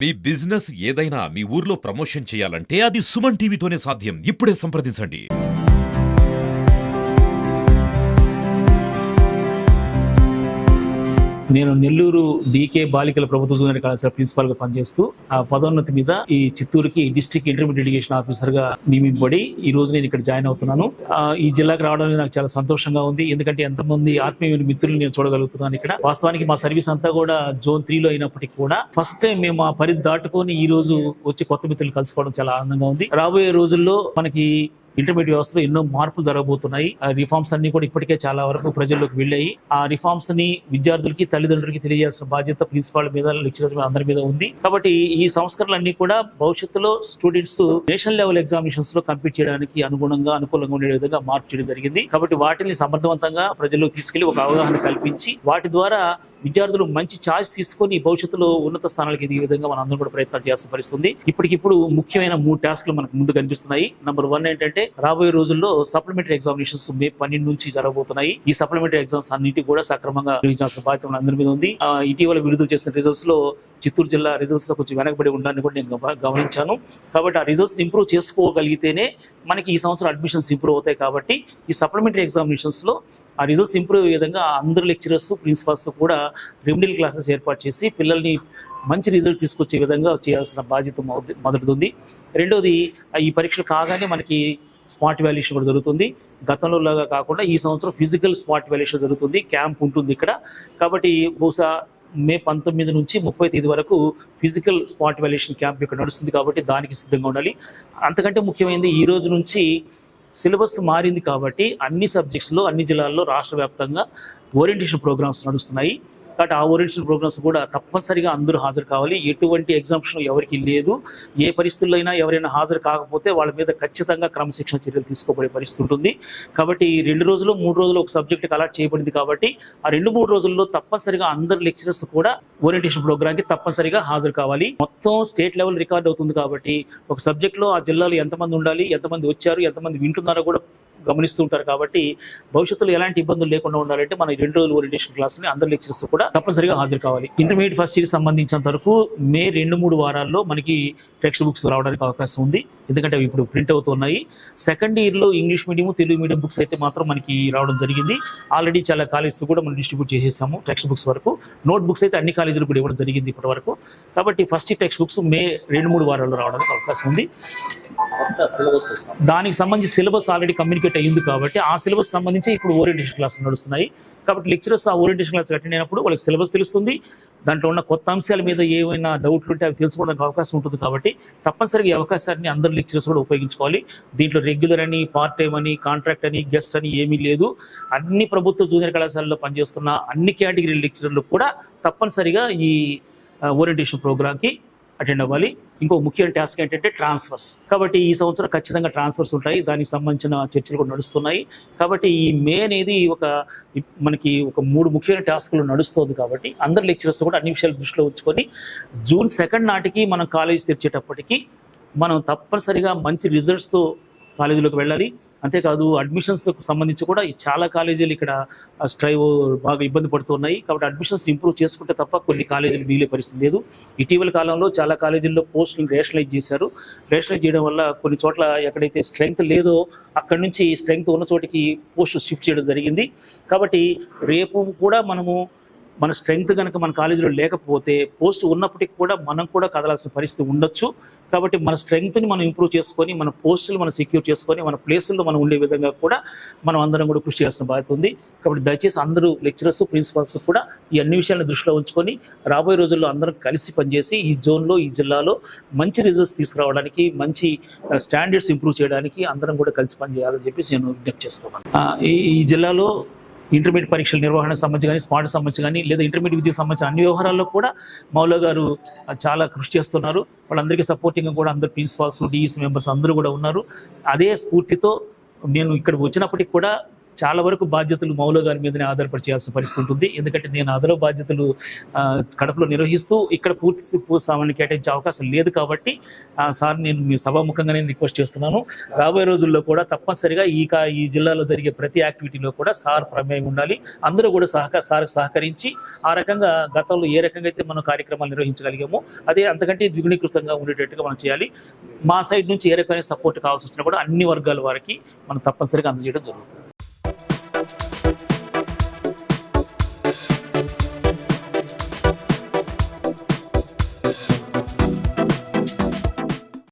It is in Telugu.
మీ బిజినెస్ ఏదైనా మీ ఊర్లో ప్రమోషన్ చేయాలంటే అది సుమన్ టీవీతోనే సాధ్యం. ఇప్పుడే సంప్రదించండి. నేను నెల్లూరు డీకే బాలికల ప్రభుత్వ జూనియర్ కళాశాల ప్రిన్సిపాల్ గా పనిచేస్తూ ఆ పదోన్నతి మీద ఈ చిత్తూరుకి డిస్ట్రిక్ట్ ఇంటర్మీడియట్ ఎడ్యుకేషన్ ఆఫీసర్ గా నియమింపబడి ఈ రోజు నేను ఇక్కడ జాయిన్ అవుతున్నాను. ఈ జిల్లాకు రావడానికి నాకు చాలా సంతోషంగా ఉంది. ఎందుకంటే ఎంతమంది ఆత్మీయ మిత్రులు నేను చూడగలుగుతున్నాను ఇక్కడ. వాస్తవానికి మా సర్వీస్ అంతా కూడా జోన్ 3 లో అయినప్పటికీ కూడా ఫస్ట్ టైం మేము ఆ పరిధి దాటుకొని ఈ రోజు వచ్చి కొత్త మిత్రులు కలుసుకోవడం చాలా ఆనందంగా ఉంది. రాబోయే రోజుల్లో మనకి ఇంటర్మీడియట్ వ్యవస్థలో ఎన్నో మార్పులు జరగబోతున్నాయి. ఆ రిఫార్మ్స్ అన్ని కూడా ఇప్పటికే చాలా వరకు ప్రజల్లోకి వెళ్ళాయి. ఆ రిఫార్మ్స్ ని విద్యార్థులకి తల్లిదండ్రులకి తెలియజేయాల్సిన బాధ్యత ప్రిన్సిపాల్ మీద, లెక్చరర్స్ మీద, అందరి మీద ఉంది. కాబట్టి ఈ సంస్కరణలన్నీ కూడా భవిష్యత్తులో స్టూడెంట్స్ నేషనల్ లెవెల్ ఎగ్జామినేషన్స్ లో కంప్లీట్ చేయడానికి అనుకూలంగా ఉండే విధంగా మార్పు చేయడం జరిగింది. కాబట్టి వాటిని సమర్థవంతంగా ప్రజల్లోకి తీసుకెళ్లి ఒక అవగాహన కల్పించి వాటి ద్వారా విద్యార్థులు మంచి ఛాయిస్ తీసుకొని భవిష్యత్తులో ఉన్నత స్థానాలకు ఎదిగే విధంగా మనం అందరం కూడా ప్రయత్నాలు చేయాల్సిన పరిస్థితుంది. ఇప్పటికిప్పుడు ముఖ్యమైన 3 టాస్క్లు మనకు ముందు కనిపిస్తున్నాయి. నంబర్ 1 ఏంటంటే రాబోయే రోజుల్లో సప్లిమెంటరీ ఎగ్జామినేషన్స్ మే 12 నుంచి జరగబోతున్నాయి. ఈ సప్లిమెంటరీ ఎగ్జామ్స్ అన్నిటి కూడా సక్రమంగా నిర్వహించాల్సిన బాధ్యత అందరి మీద ఉంది. ఇటీవల విడుదల చేసిన రిజల్ట్స్ లో చిత్తూరు జిల్లా రిజల్ట్స్ లో కొంచెం వెనకబడి ఉండాలని కూడా నేను గమనించాను. కాబట్టి ఆ రిజల్ట్స్ ఇంప్రూవ్ చేసుకోగలిగితేనే మనకి ఈ సంవత్సరం అడ్మిషన్స్ ఇంప్రూవ్ అవుతాయి. కాబట్టి ఈ సప్లిమెంటరీ ఎగ్జామినేషన్స్ లో ఆ రిజల్ట్స్ ఇంప్రూవ్ అయ్యే విధంగా అందరు లెక్చరర్స్, ప్రిన్సిపాల్స్ కూడా రెమెడియల్ క్లాసెస్ ఏర్పాటు చేసి పిల్లల్ని మంచి రిజల్ట్ తీసుకొచ్చే విధంగా చేయాల్సిన బాధ్యత మొదటిది. రెండోది, ఈ పరీక్షలు కాగానే మనకి స్మార్ట్ వాల్యుయేషన్ కూడా జరుగుతుంది. గతంలో లాగా కాకుండా ఈ సంవత్సరం ఫిజికల్ స్మార్ట్ వాల్యుయేషన్ జరుగుతుంది. క్యాంప్ ఉంటుంది ఇక్కడ. కాబట్టి బహుశా మే 19 నుంచి 30 తేదీ వరకు ఫిజికల్ స్మార్ట్ వాల్యుయేషన్ క్యాంప్ ఇక్కడ నడుస్తుంది. కాబట్టి దానికి సిద్ధంగా ఉండాలి. అంతకంటే ముఖ్యమైనది, ఈ రోజు నుంచి సిలబస్ మారింది. కాబట్టి అన్ని సబ్జెక్ట్స్లో అన్ని జిల్లాల్లో రాష్ట్ర వ్యాప్తంగా ఓరియంటేషన్ ప్రోగ్రామ్స్ నడుస్తున్నాయి. కాబట్టి ఆ ఓరియంటేషన్ ప్రోగ్రామ్స్ కూడా తప్పనిసరిగా అందరూ హాజరు కావాలి. ఎటువంటి ఎగ్జామ్షన్ ఎవరికి లేదు. ఏ పరిస్థితుల్లో అయినా ఎవరైనా హాజరు కాకపోతే వాళ్ళ మీద ఖచ్చితంగా క్రమశిక్షణ చర్యలు తీసుకోబడే పరిస్థితి ఉంటుంది. కాబట్టి 2 రోజులు 3 రోజులు ఒక సబ్జెక్ట్కి అలాట్ చేయబడింది. కాబట్టి ఆ 2-3 రోజుల్లో తప్పనిసరిగా అందరు లెక్చరర్స్ కూడా ఓరియంటేషన్ ప్రోగ్రామ్కి తప్పనిసరిగా హాజరు కావాలి. మొత్తం స్టేట్ లెవెల్ రికార్డ్ అవుతుంది. కాబట్టి ఒక సబ్జెక్ట్లో ఆ జిల్లాలో ఎంతమంది ఉండాలి, ఎంతమంది వచ్చారు, ఎంతమంది వింటున్నారో కూడా గమనిస్తూ ఉంటారు. కాబట్టి భవిష్యత్తులో ఎలాంటి ఇబ్బందులు లేకుండా ఉండాలంటే మన 2 రోజుల ఓరియంటేషన్ క్లాస్ని అందరు లెక్చరర్స్ కూడా తప్పనిసరిగా హాజరు కావాలి. ఇంటర్మీడియట్ ఫస్ట్ ఇయర్ సంబంధించినంత వరకు మే 2-3 వారాల్లో మనకి టెక్స్ట్ బుక్స్ రావడానికి అవకాశం ఉంది. ఎందుకంటే అవి ఇప్పుడు ప్రింట్ అవుతున్నాయి. సెకండ్ ఇయర్లో English medium, Telugu medium books అయితే మాత్రం మనకి రావడం జరిగింది. ఆల్రెడీ చాలా కాలేజెస్ కూడా మనం డిస్ట్రిబ్యూట్ చేసేసాము టెక్స్ట్ బుక్స్ వరకు. నోట్ బుక్స్ అయితే అన్ని కాలేజీలు కూడా ఇవ్వడం జరిగింది ఇప్పటి వరకు. కాబట్టి ఫస్ట్ టెక్స్ట్ బుక్స్ మే 2-3 వారాల్లో రావడానికి అవకాశం ఉంది. దానికి సంబంధించి సిలబస్ ఆల్రెడీ కమ్యూనికేట్ అయ్యింది. కాబట్టి ఆ సిలబస్ సంబంధించి ఇప్పుడు ఓరియంటేషన్ క్లాసులు నడుస్తున్నాయి. కాబట్టి లెక్చరర్స్ ఆ ఓరియంటేషన్ క్లాస్ అటెండ్ అయినప్పుడు వాళ్ళకి సిలబస్ తెలుస్తుంది. దాంట్లో ఉన్న కొత్త అంశాల మీద ఏమైనా డౌట్లు ఉంటే అవి తెలుసుకోవడానికి అవకాశం ఉంటుంది. కాబట్టి తప్పనిసరిగా ఈ అవకాశాన్ని అందరు లెక్చరర్స్ కూడా ఉపయోగించుకోవాలి. దీంట్లో రెగ్యులర్ అని, పార్ట్ టైం అని, కాంట్రాక్ట్ అని, గెస్ట్ అని ఏమీ లేదు. అన్ని ప్రభుత్వ జూనియర్ కళాశాలలో పనిచేస్తున్న అన్ని కేటగిరీ లెక్చరర్లు కూడా తప్పనిసరిగా ఈ ఓరియంటేషన్ ప్రోగ్రామ్కి అటెండ్ అవ్వాలి. ఇంకో ముఖ్యమైన టాస్క్ ఏంటంటే ట్రాన్స్ఫర్స్. కాబట్టి ఈ సంవత్సరం ఖచ్చితంగా ట్రాన్స్ఫర్స్ ఉంటాయి. దానికి సంబంధించిన చర్చలు కూడా నడుస్తున్నాయి. కాబట్టి ఈ మే అనేది మనకి ఒక 3 ముఖ్యమైన టాస్క్లు నడుస్తుంది. కాబట్టి అందరు లెక్చరర్స్ కూడా అన్ని విషయాలు దృష్టిలో ఉంచుకొని జూన్ 2 నాటికి మనం కాలేజ్ తెరిచేటప్పటికి మనం తప్పనిసరిగా మంచి రిజల్ట్స్తో కాలేజీలోకి వెళ్ళాలి. అంతేకాదు అడ్మిషన్స్ సంబంధించి కూడా చాలా కాలేజీలు ఇక్కడ స్ట్రైవ్ బాగా ఇబ్బంది పడుతున్నాయి. కాబట్టి అడ్మిషన్స్ ఇంప్రూవ్ చేసుకుంటే తప్ప కొన్ని కాలేజీలు మిగిలే పరిస్థితి లేదు. ఇటీవల కాలంలో చాలా కాలేజీల్లో పోస్టులు రేషనలైజ్ చేశారు. రేషనలైజ్ చేయడం వల్ల కొన్ని చోట్ల ఎక్కడైతే స్ట్రెంగ్త్ లేదో అక్కడి నుంచి స్ట్రెంగ్త్ ఉన్న చోటికి పోస్టులు షిఫ్ట్ చేయడం జరిగింది. కాబట్టి రేపు కూడా మన స్ట్రెంగ్త్ కనుక మన కాలేజీలో లేకపోతే పోస్ట్ ఉన్నప్పటికీ కూడా మనం కూడా కదలాల్సిన పరిస్థితి ఉండొచ్చు. కాబట్టి మన స్ట్రెంగ్త్ని మనం ఇంప్రూవ్ చేసుకొని, మన పోస్టులు మనం సెక్యూర్ చేసుకొని, మన ప్లేసుల్లో మనం ఉండే విధంగా కూడా మనం అందరం కూడా కృషి చేయాల్సిన బాధ్యత ఉంది. కాబట్టి దయచేసి అందరూ లెక్చరర్స్, ప్రిన్సిపాల్స్ కూడా ఈ అన్ని విషయాలను దృష్టిలో ఉంచుకొని రాబోయే రోజుల్లో అందరం కలిసి పనిచేసి ఈ జోన్లో, ఈ జిల్లాలో మంచి రిజల్ట్స్ తీసుకురావడానికి, మంచి స్టాండర్డ్స్ ఇంప్రూవ్ చేయడానికి అందరం కూడా కలిసి పనిచేయాలని చెప్పేసి నేను విజ్ఞప్తి చేస్తున్నాను. ఈ జిల్లాలో ఇంటర్మీడియట్ పరీక్షల నిర్వహణ సంబంధించి కానీ, స్మార్ట్ సంబంధించి కానీ, లేదా ఇంటర్మీడియట్ విద్యకు సంబంధించిన అన్ని వ్యవహారాల్లో కూడా మౌలా గారు చాలా కృషి చేస్తున్నారు. వాళ్ళందరికీ సపోర్టింగ్గా కూడా అందరు ప్రిన్సిపాల్స్, డిఈసి మెంబర్స్ అందరూ కూడా ఉన్నారు. అదే స్ఫూర్తితో నేను ఇక్కడికి వచ్చినప్పటికి కూడా చాలా వరకు బాధ్యతలు మౌలో గారి మీదనే ఆధారపడి చేయాల్సిన పరిస్థితి ఉంటుంది. ఎందుకంటే నేను అదనపు బాధ్యతలు కడపలో నిర్వహిస్తూ ఇక్కడ పూర్తి సమయాన్ని కేటాయించే అవకాశం లేదు కాబట్టి సార్ నేను మీ సభాముఖంగానే రిక్వెస్ట్ చేస్తున్నాను. రాబోయే రోజుల్లో కూడా తప్పనిసరిగా ఈ జిల్లాలో జరిగే ప్రతి యాక్టివిటీలో కూడా సార్ ప్రమేయం ఉండాలి. అందరూ కూడా సహకరించి ఆ రకంగా గతంలో ఏ రకంగా అయితే మనం కార్యక్రమాలు నిర్వహించగలిగామో అదే అంతకంటే ద్విగుణీకృతంగా ఉండేటట్టుగా మనం చేయాలి. మా సైడ్ నుంచి ఏ రకమైన సపోర్ట్ కావాల్సి వచ్చినా కూడా అన్ని వర్గాల వారికి మనం తప్పనిసరిగా అందజేయడం జరుగుతుంది.